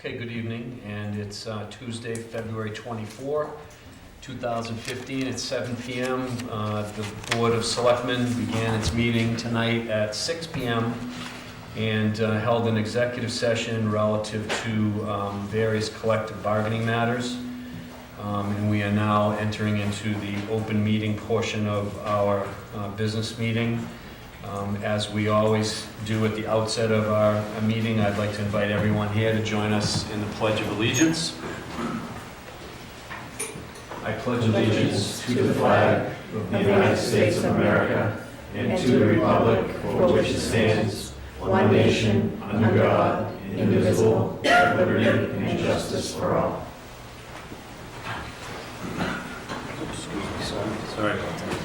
Okay, good evening, and it's Tuesday, February 24, 2015 at 7 p.m. The Board of Selectmen began its meeting tonight at 6 p.m. and held an executive session relative to various collective bargaining matters. And we are now entering into the open meeting portion of our business meeting. As we always do at the outset of our meeting, I'd like to invite everyone here to join us in the Pledge of Allegiance. I pledge allegiance to the flag of the United States of America and to the republic for which it stands, one nation, under God, indivisible, with liberty and justice for all. Sorry about that.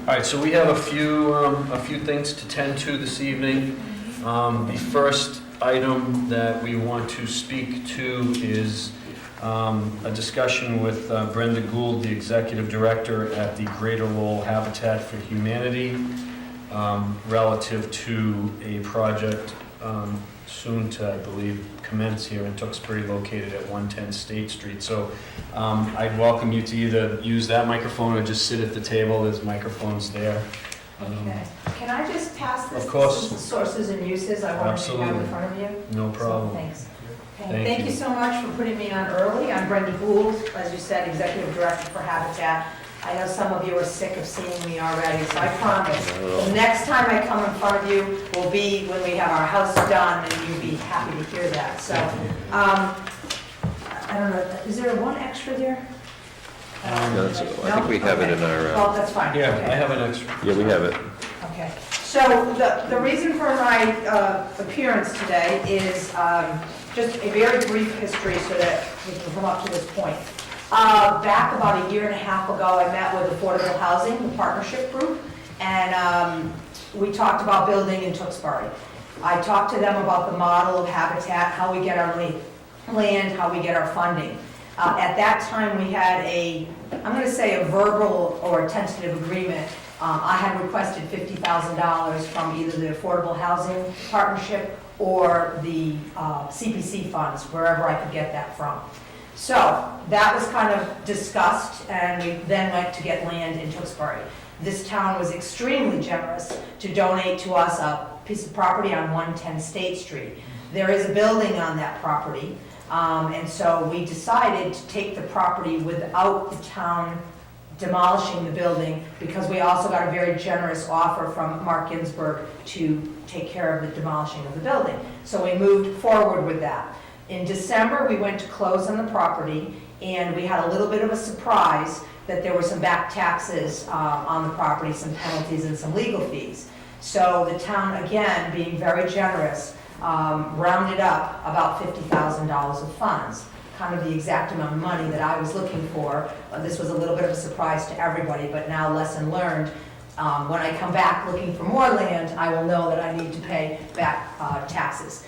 All right, so we have a few things to tend to this evening. The first item that we want to speak to is a discussion with Brenda Gould, the Executive Director at the Greater Lowell Habitat for Humanity, relative to a project soon to, I believe, commence here in Tewksbury, located at 110 State Street. So I'd welcome you to either use that microphone or just sit at the table. There's microphones there. Okay. Can I just pass this? Of course. This is sources and uses I wanted to have in front of you. No problem. So, thanks. Thank Thank you. you so much for putting me on early. I'm Brenda Gould, as you said, Executive Director for Habitat. I know some of you are sick of seeing me already, so I promise the next time I come in front of you will be when we have our house done, and you'll be happy to hear that. So, I don't know, is there one extra there? No, I think we have it in our... Oh, that's fine. Yeah, Okay. I have an extra. Yeah, we have it. Okay, so the reason for my appearance today is just a very brief history so that we can come up to this point. Back about a year and a half ago, I met with Affordable Housing, the partnership group, and we talked about building in Tewksbury. I talked to them about the model of Habitat, how we get our land, how we get our funding. At that time, we had I'm going to say a verbal or a tentative agreement. I had requested $50,000 from either the Affordable Housing Partnership or the CPC funds, wherever I could get that from. So that was kind of discussed, and we then went to get land in Tewksbury. This town was extremely generous to donate to us a piece of property on 110 State Street. There is a building on that property, and so we decided to take the property without the town demolishing the building, because we also got a very generous offer from Mark Ginsburg to take care of the demolishing of the building. So we moved forward with that. In December, we went to close on the property, and we had a little bit of a surprise that there were some back taxes on the property, some penalties and some legal fees. So the town, again, being very generous, rounded up about $50,000 of funds, kind of the exact amount of money that I was looking for. This was a little bit of a surprise to everybody, but now lesson learned. When I come back looking for more land, I will know that I need to pay back taxes.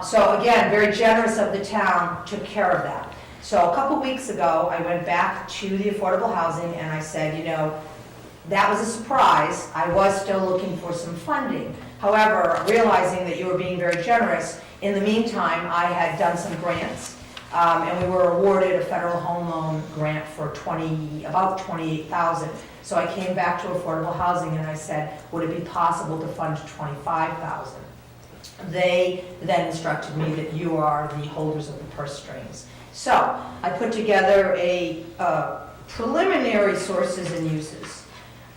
So again, very generous of the town, took care of that. So a couple weeks ago, I went back to the Affordable Housing and I said, you know, that was a surprise. I was still looking for some funding. However, realizing that you were being very generous, in the meantime, I had done some grants, and we were awarded a federal home loan grant for about $28,000. So I came back to Affordable Housing and I said, would it be possible to fund $25,000? They then instructed me that you are the holders of the purse strings. So I put together a preliminary sources and uses.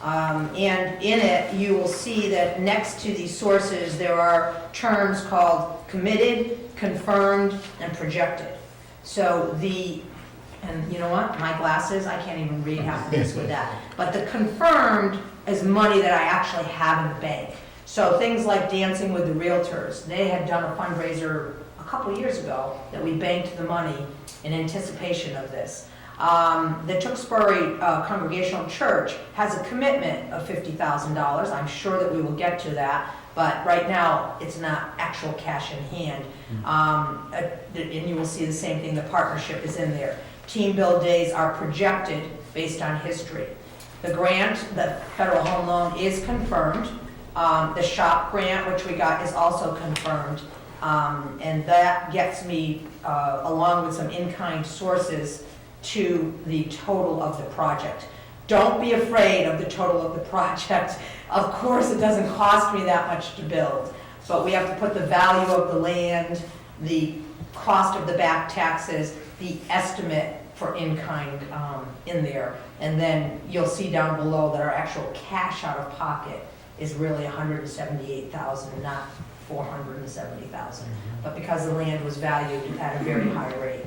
And in it, you will see that next to these sources, there are terms called committed, confirmed, and projected. So and you know what, my glasses, I can't even read half of this with that. But the confirmed is money that I actually have in the bank. So things like Dancing with the Realtors, they had done a fundraiser a couple years ago that we banked the money in anticipation of this. The Tewksbury Congregational Church has a commitment of $50,000. I'm sure that we will get to that, but right now it's not actual cash in hand. And you will see the same thing, the partnership is in there. Team build days are projected based on history. The grant, the federal home loan, is confirmed. The SHOP grant, which we got, is also confirmed. And that gets me, along with some in-kind sources, to the total of the project. Don't be afraid of the total of the project. Of course, it doesn't cost me that much to build, but we have to put the value of the land, the cost of the back taxes, the estimate for in-kind in there. And then you'll see down below that our actual cash out of pocket is really $178,000, not $470,000. But because the land was valued at a very high rate.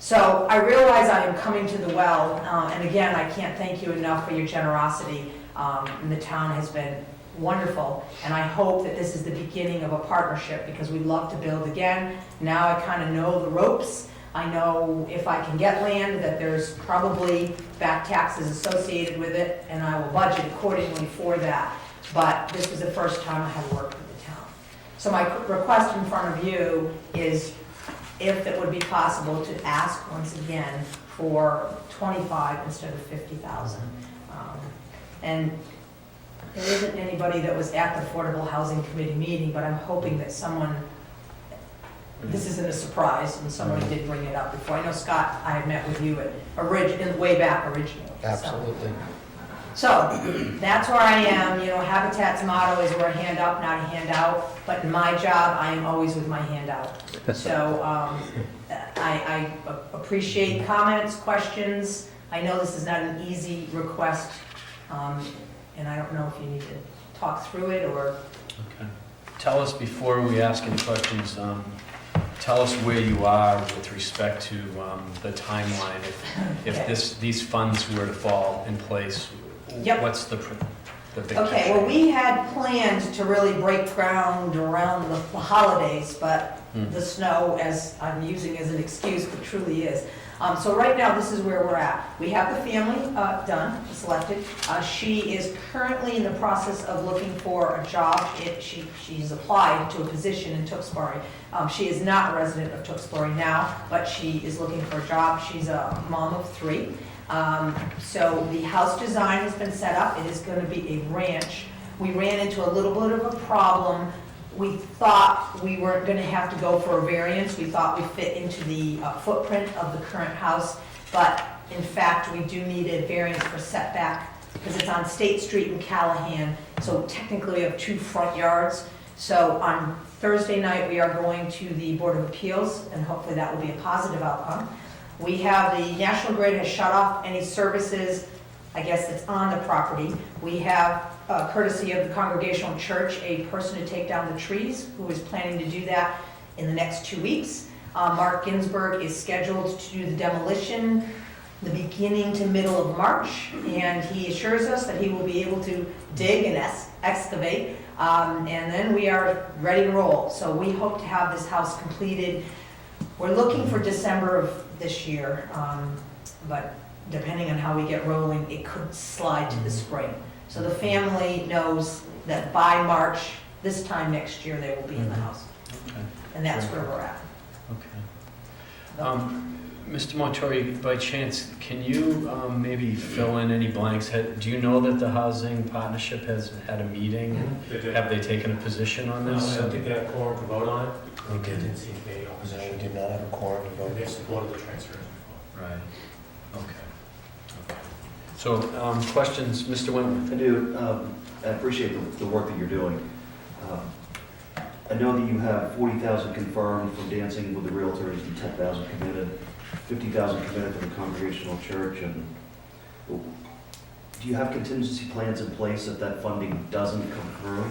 So I realize I am coming to the well, and again, I can't thank you enough for your generosity. And the town has been wonderful, and I hope that this is the beginning of a partnership, because we'd love to build again. Now I kind of know the ropes. I know if I can get land, that there's probably back taxes associated with it, and I will budget accordingly for that. But this was the first time I have worked with the town. So my request in front of you is, if it would be possible, to ask once again for 25 instead of 50,000. And there isn't anybody that was at the Affordable Housing Committee meeting, but I'm hoping that someone, this isn't a surprise, and somebody did bring it up before. I know, Scott, I had met with you way back originally. Absolutely. So that's where I am. You know, Habitat's motto is we're a hand up, not a handout. But in my job, I am always with my hand out. So I appreciate comments, questions. I know this is not an easy request, and I don't know if you need to talk through it or. Okay. Tell us, before we ask any questions, tell us where you are with respect to the timeline. If these funds were to fall in place, Yep. what's the big Okay, picture? well, we had planned to really break ground around the holidays, but the snow, as I'm using as an excuse, but truly is. So right now, this is where we're at. We have the family done, selected. She is currently in the process of looking for a job. She's applied to a position in Tewksbury. She is not a resident of Tewksbury now, but she is looking for a job. She's a mom of 3. So the house design has been set up. It is going to be a ranch. We ran into a little bit of a problem. We thought we weren't going to have to go for a variance. We thought we fit into the footprint of the current house, but in fact, we do need a variance for setback because it's on State Street in Callahan. So technically, we have 2 front yards. So on Thursday night, we are going to the Board of Appeals, and hopefully that will be a positive outcome. We have, the National Grid has shut off any services, I guess, that's on the property. We have, courtesy of the Congregational Church, a person to take down the trees who is planning to do that in the next 2 weeks. Mark Ginsburg is scheduled to do the demolition the beginning to middle of March, and he assures us that he will be able to dig and excavate, and then we are ready to roll. So we hope to have this house completed. We're looking for December of this year, but depending on how we get rolling, it could slide to the spring. So the family knows that by March, this time next year, they will be in the house. Okay. And that's where we're at. Okay. Mr. Montori, by chance, can you maybe fill in any blanks? Do you know that the Housing Partnership has had a meeting? They did. Have they taken a position on No, this? I don't think they had a quorum to vote on it. Okay. They didn't seem to be any No, we opposition. did not have a quorum to vote. They supported the transfer. Right. Okay. So, questions, Mr. Wentworth? I do. I appreciate the work that you're doing. I know that you have 40,000 confirmed from dancing with the realtors and 10,000 committed, 50,000 committed from the Congregational Church. And do you have contingency plans in place if that funding doesn't come through?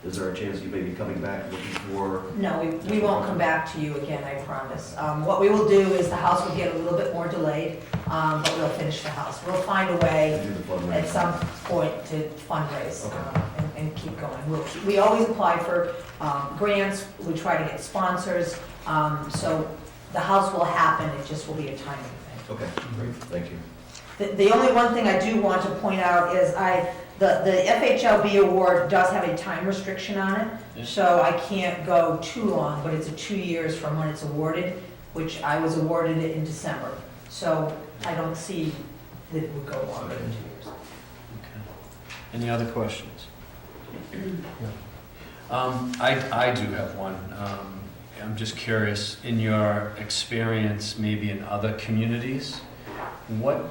Is there a chance you may be coming back looking for? No, we won't come back to you again, I promise. What we will do is the house will get a little bit more delayed, but we'll finish the house. We'll find a to way do the fundraising? at some point to fundraise Okay. and keep going. We always apply for grants, we try to get sponsors, so the house will happen, it just will be a timing thing. Okay, great. Thank you. The only one thing I do want to point out is the FHLB award does have a time restriction on it, Yeah. so I can't go too long, but it's 2 years from when it's awarded, which I was awarded it in December. So I don't see that it would go longer than 2 years. Okay. Any other questions? I do have one. I'm just curious, in your experience, maybe in other communities, what,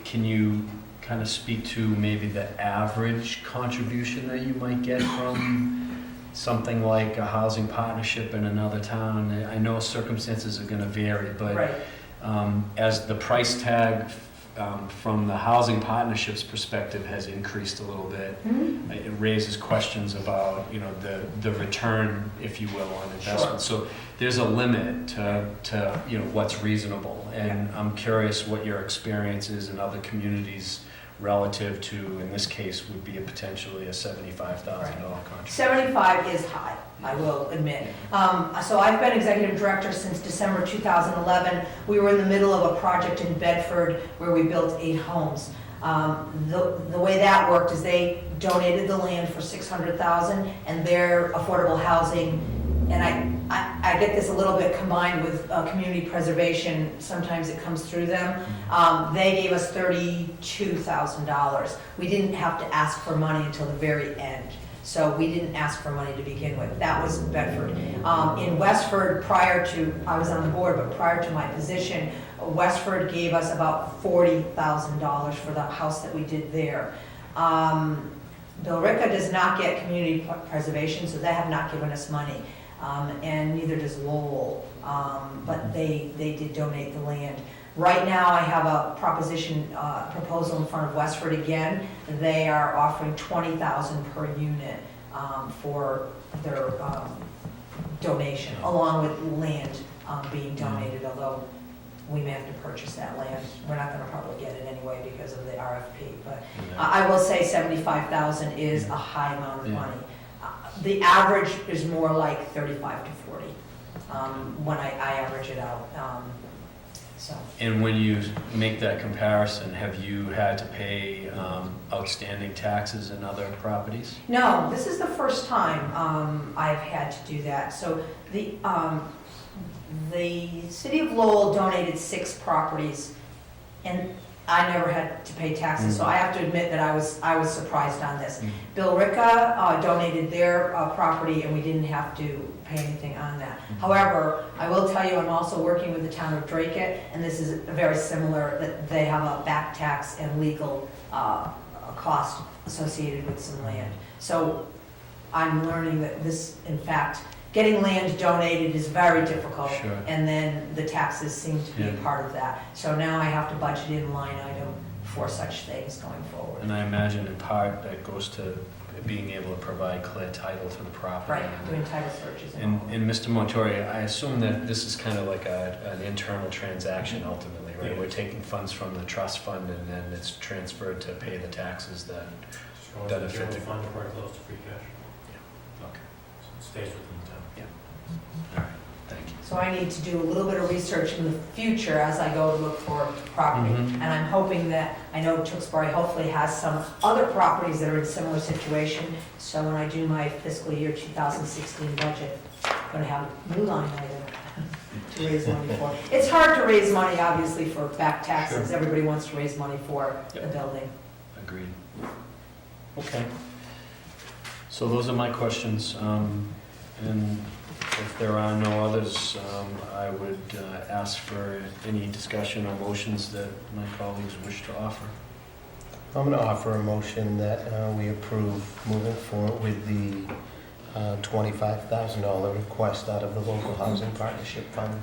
can you kind of speak to maybe the average contribution that you might get from something like a housing partnership in another town? I know circumstances are going to vary, but Right. as the price tag from the housing partnerships perspective has increased a little bit, Mhm. it raises questions about, the return, if you will, on investment. So there's a limit to what's reasonable. And I'm curious what your experience is in other communities relative to, in this case, would be potentially a $75,000 contract. 75 is high, I will admit. So I've been executive director since December 2011. We were in the middle of a project in Bedford where we built 8 homes. The way that worked is they donated the land for $600,000 and their affordable housing, and I get this a little bit combined with community preservation, sometimes it comes through them. They gave us $32,000. We didn't have to ask for money until the very end. So we didn't ask for money to begin with. That was Bedford. In Westford, I was on the board, but prior to my position, Westford gave us about $40,000 for the house that we did there. Billerica does not get community preservation, so they have not given us money. And neither does Lowell, but they did donate the land. Right now, I have a proposal in front of Westford again. They are offering $20,000 per unit for their donation, along with land being donated, although we may have to purchase that land. We're not gonna probably get it anyway because of the RFP, but I will say 75,000 is a high amount of money. The average is more like 35 to 40 when I average it out. And when you make that comparison, have you had to pay outstanding taxes in other properties? No, this is the first time I've had to do that. So the city of Lowell donated 6 properties, and I never had to pay taxes, so I have to admit that I was surprised on this. Billerica donated their property, and we didn't have to pay anything on that. However, I will tell you, I'm also working with the town of Dracut, and this is very similar, that they have a back tax and legal cost associated with some land. So I'm learning that this, in fact, getting land donated is very difficult, Sure. and then the taxes seem to be a Yeah. part of that. So now I have to budget in line item for such things going forward. And I imagine in part that goes to being able to provide clear title to the property. Right, doing title searches and all. And Mr. Montori, I assume that this is kind of like an internal transaction ultimately, right? Yeah. We're taking funds from the trust fund and then it's transferred to pay the taxes that, Just runs Benefit the general to- fund, very close to free cash. okay, So it stays within the town. all right, thank you. So I need to do a little bit of research in the future as I go to look for property. Mhm. And I'm hoping that, I know Tewksbury hopefully has some other properties that are in similar situation. So when I do my fiscal year 2016 budget, I'm gonna have a new line item to raise money for. It's hard to raise money, obviously, for back taxes. Sure. Everybody wants to raise money for the Yep. building. Agreed. Okay. So those are my questions. And if there are no others, I would ask for any discussion or motions that my colleagues wish to offer. I'm going to offer a motion that we approve moving forward with the $25,000 request out of the local housing partnership fund,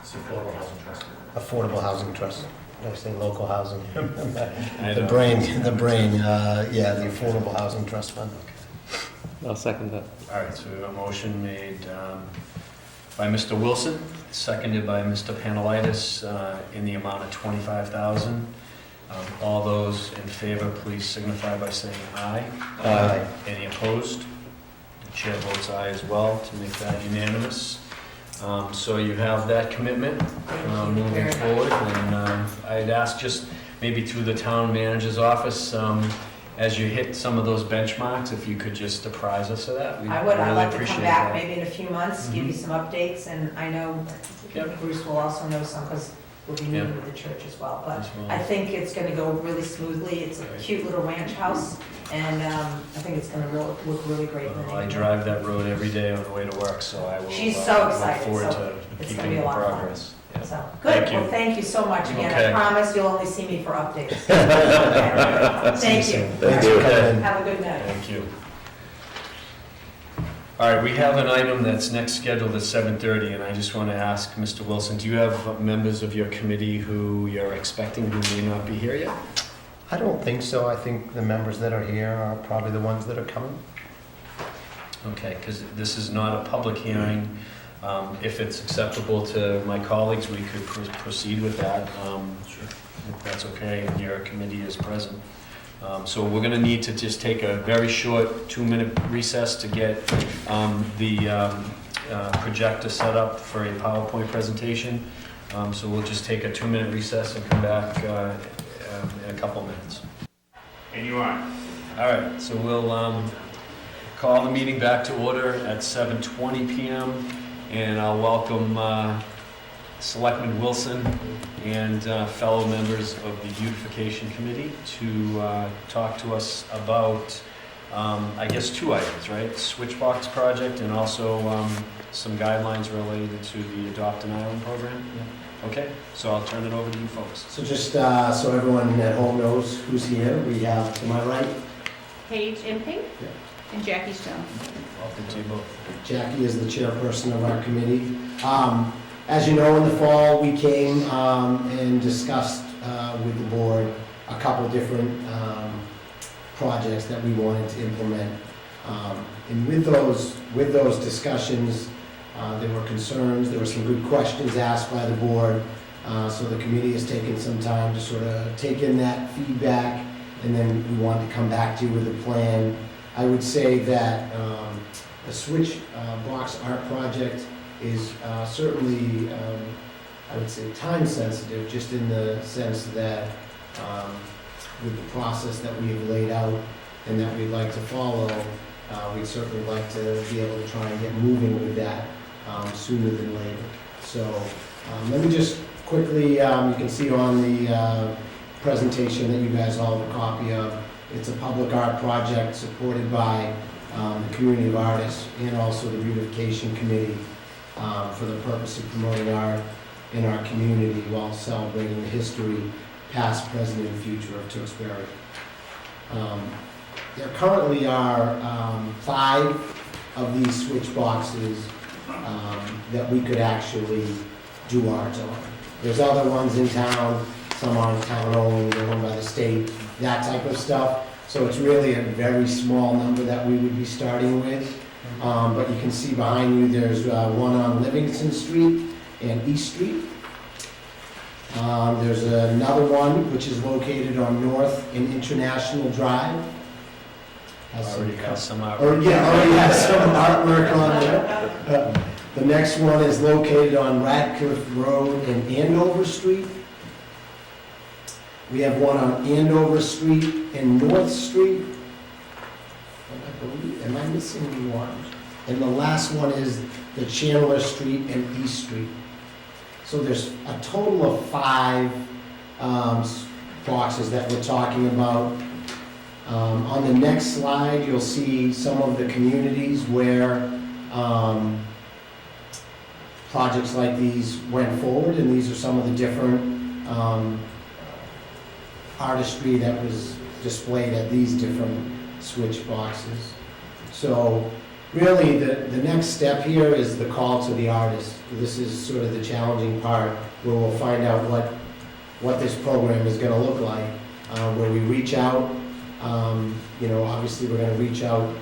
It's the Affordable Housing Trust. affordable housing trust. Did I say local housing? I The don't- brain, the affordable housing trust fund. I'll second that. All right, so we have a motion made by Mr. Wilson, seconded by Mr. Panelitis, in the amount of $25,000. All those in favor, please signify by saying aye. Aye. Any opposed? The chair votes aye as well to make that unanimous. So you have that commitment Thank you moving very much. forward. And I'd ask just maybe through the town manager's office, as you hit some of those benchmarks, if you could just apprise us of that. We'd I would, I'd really like to appreciate come back that. maybe in a few months, give you some updates, and I know Yep. Bruce will also know some, because we'll be meeting Yep. with the church as well. But As well. I think it's gonna go really smoothly. It's a Right. cute little ranch house, And I think it's gonna look really great in the I neighborhood. drive that road every day on the way to work, so I will She's so look excited, forward so to it's keeping gonna be a in lot of fun. progress. Yeah. So, good, Thank you. well, thank you so much again. Okay. I promise you'll only see me for updates. Okay. Thank you. Thank you. Have a good night. Thank you. All right, we have an item that's next scheduled at 7:30, and I just want to ask Mr. Wilson, do you have members of your committee who you're expecting who may not be here yet? I don't think so. I think the members that are here are probably the ones that are coming. Okay, because this is not a public hearing. If it's acceptable to my colleagues, we could proceed with that, if that's okay, and your committee is present. So we're going to need to just take a very short 2-minute recess to get the projector set up for a PowerPoint presentation. So we'll just take a 2-minute recess and come back in a couple minutes. And you are. All right, so we'll call the meeting back to order at 7:20 p.m. And I'll welcome Selectman Wilson and fellow members of the Beautification Committee to talk to us about, I guess, 2 items, right? Switchbox project and also some guidelines related to the Adopt an Island program. Okay, so I'll turn it over to you folks. So just so everyone at home knows who's here, we have to my right, Paige Imping Yeah. and Jackie Stone. Welcome to you both. Jackie is the chairperson of our committee. As you know, in the fall, we came and discussed with the board a couple different projects that we wanted to implement. And with those discussions, there were concerns, there were some good questions asked by the board. So the committee has taken some time to sort of take in that feedback, and then we wanted to come back to you with a plan. I would say that the switch box art project is certainly, I would say, time sensitive, just in the sense that with the process that we have laid out and that we'd like to follow, we'd certainly like to be able to try and get moving with that sooner than later. So let me just quickly, you can see on the presentation that you guys all have a copy of, it's a public art project supported by the community of artists and also the beautification committee for the purpose of promoting art in our community while celebrating the history, past, present, and future of Tewksbury. There currently are 5 of these switch boxes that we could actually do art on. There's other ones in town, some aren't town-owned, they're owned by the state, that type of stuff. So it's really a very small number that we would be starting with. But you can see behind you, there's one on Livingston Street and East Street. There's another one which is located on North and International Drive. Already got some out. Already has some artwork on there. The next one is located on Radcliffe Road and Andover Street. We have one on Andover Street and North Street. Am I missing one? And the last one is the Chandler Street and East Street. So there's a total of 5 boxes that we're talking about. On the next slide, you'll see some of the communities where projects like these went forward, and these are some of the different artistry that was displayed at these different switch boxes. So really, the next step here is the call to the artist. This is sort of the challenging part, where we'll find out what this program is going to look like, where we reach out. Obviously we're going to reach out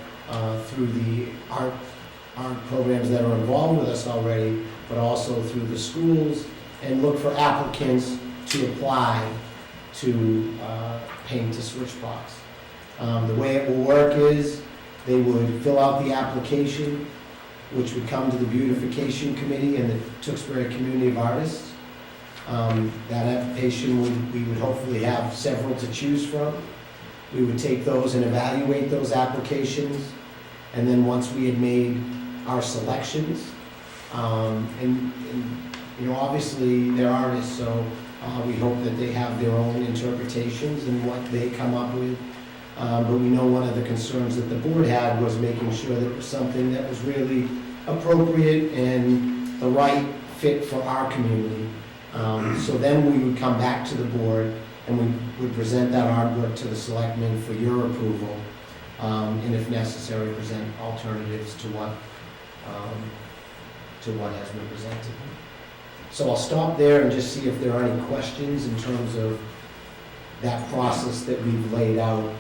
through the art programs that are involved with us already, but also through the schools, and look for applicants to apply to paint a switch box. The way it will work is they would fill out the application, which would come to the Beautification Committee and the Tewksbury Community of Artists. That application, we would hopefully have several to choose from. We would take those and evaluate those applications, and then once we had made our selections, obviously they're artists, so we hope that they have their own interpretations and what they come up with. But we know one of the concerns that the board had was making sure that it was something that was really appropriate and the right fit for our community. So then we would come back to the board and we would present that artwork to the selectmen for your approval. And if necessary, present alternatives to what has been presented. So I'll stop there and just see if there are any questions in terms of that process that we've laid out.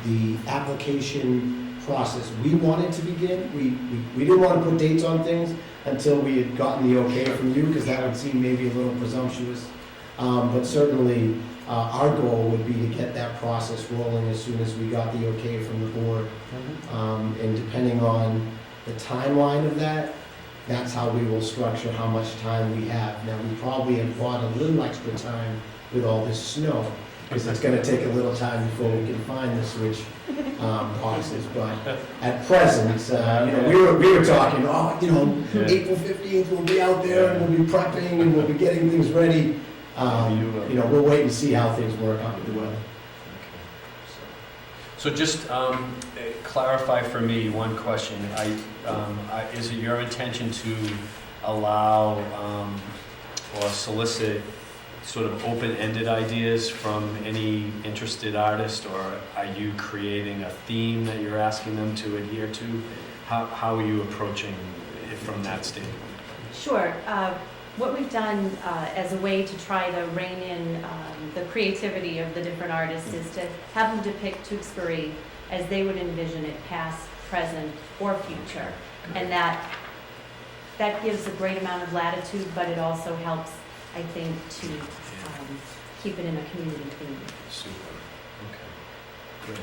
The application process, we wanted to begin, we didn't want to put dates on things until we had gotten the okay from you, because that would seem maybe a little presumptuous. But certainly, our goal would be to get that process rolling as soon as we got the okay from the board. And depending on the timeline of that, that's how we will structure how much time we have. Now, we probably have bought a little extra time with all this snow, because it's gonna take a little time before we can find the switch boxes. But at present, we were talking, April 15th, we'll be out there and we'll be prepping and we'll be getting things ready. We'll wait and see how things work out with the weather. So just clarify for me one question. Is it your intention to allow or solicit sort of open-ended ideas from any interested artist, or are you creating a theme that you're asking them to adhere to? How are you approaching it from that standpoint? Sure. What we've done as a way to try to rein in the creativity of the different artists is to have them depict Tewksbury as they would envision it, past, present, or future. And that gives a great amount of latitude, but it also helps, I think, to keep it in a community theme. Super. Okay. Great.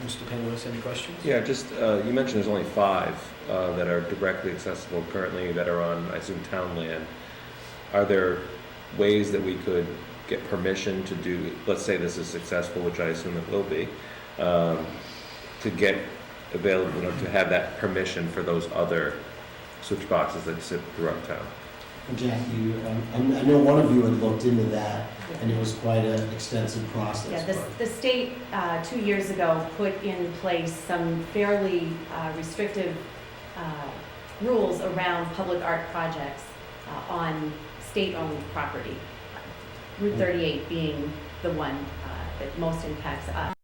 Mr. Penrose, any questions? Yeah, just, you mentioned there's only 5 that are directly accessible currently that are on, I assume, town land. Are there ways that we could get permission to do, let's say this is successful, which I assume it will be, to get available, to have that permission for those other switch boxes that sit throughout town? Jackie, I know one of you had looked into that, and it was quite an extensive process. Yeah, the state 2 years ago put in place some fairly restrictive rules around public art projects on state-owned property. Route 38 being the one that most impacts us.